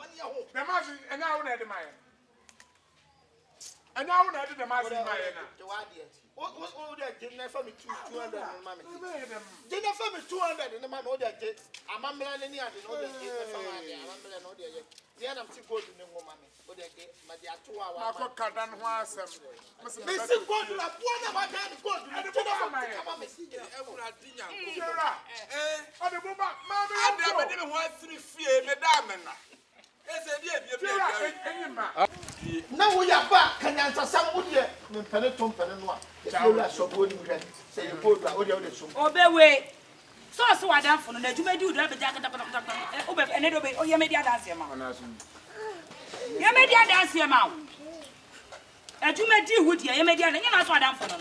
The mass and now at the mine. And now at the mass in my What dinner for me 200 and mammy? Dinner for me 200 and the man order get. I'm a man and the other. I'm still going to know mammy. What they get, my dear 2 hours. I could cut down once. Mr. God, I want to have a good and the dinner. The woman, mammy, I never want to fear, madame. Now we are back. Can you answer some wood yet? Penetum Penua. You are so good. Say you put the Obey. So I done for that. You may do that. And it'll be, oh, you made your dance here, man. You made your dance here, man. And you may do with you made your dance. You're not done for them.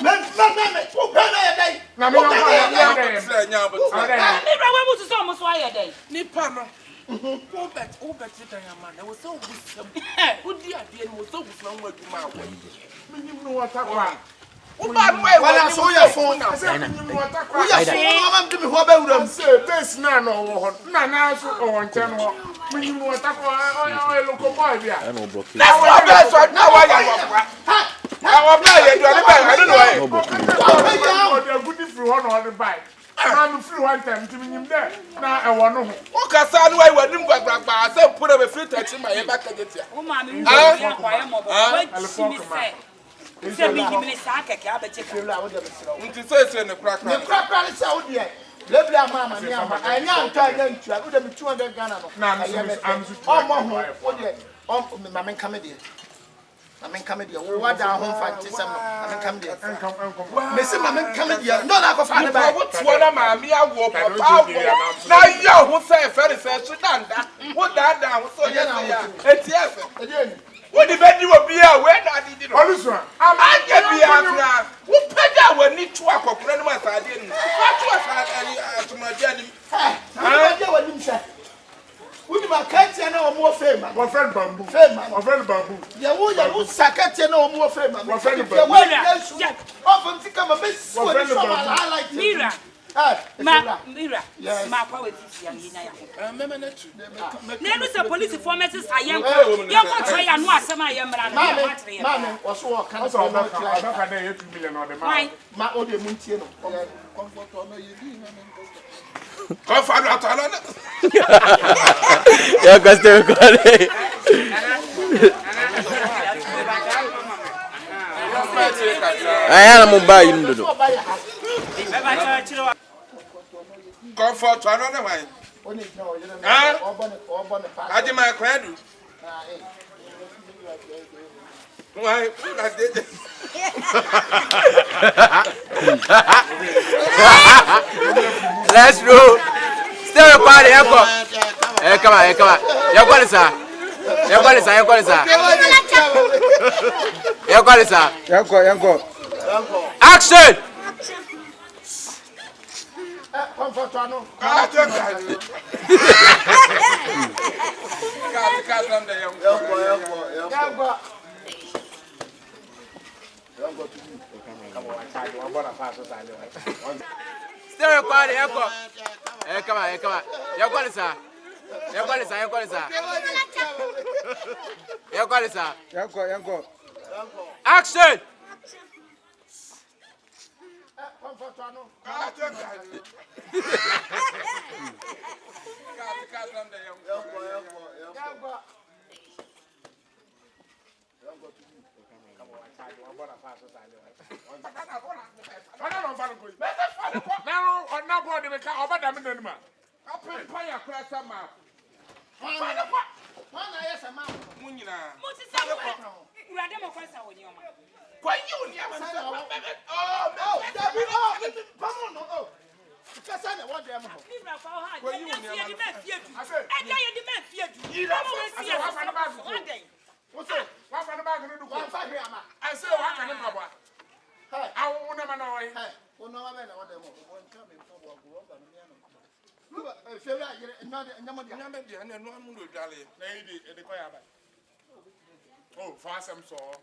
Nipano. Oh, but sit down, man. I was so good. Would dear being was so good. No to my way. You know what I want. Well, I saw your phone now. I'm say, best none or none else or 10 or when you want to look over here. I know, Brook. That's what that's right now. I don't know. They're good if you want on the bike. I'm free one time to him there. Now I want to know. Okay, son, why would you I said put up a free touch in my back against you. Oh, mammy, it's a big sack. I bet you feel like to say in the crack. The crack is out here. Lovely mamma, I am trying to have 200 Ghana. I'm mamma coming here. I'm coming here. What down home for some? I'm coming here. Miss Mamma coming here. No, I go find about what's one of my mere walk out. Now, you who say, Ferry says, Sudan, what that down? So, yes, what the bed you will be aware that he did. I get be out. Who paid that when need to work or friend my side? What was to my journey? I don't know. Would you catch no more fame? My friend Bamboo, my friend Bamboo. You would sack no more fame. My friend Bamboo. Often think I'm a bit so I like Mira. Mira, my power is young. There is a police information. I am trying to know some I am. Mamma was walking. I saw about 8 million on the mind. My old Muntino. Come for that. Yeah, because they're recording. I am Mumbai. You know. Come for another one. I did my credit. Why? I did. Let's go. Still a party, Uncle. Hey, come on, come on. You're going to say. You're going to say. You're going to say. You're going to say. Action. Still a party, Uncle. Hey, come on, come on. You're going to say. You're going to say. You're going to say. You're going to say. Action. Now, on that board, they can't over them in the man. I'll put fire across a map. Oh, fast, I'm sorry.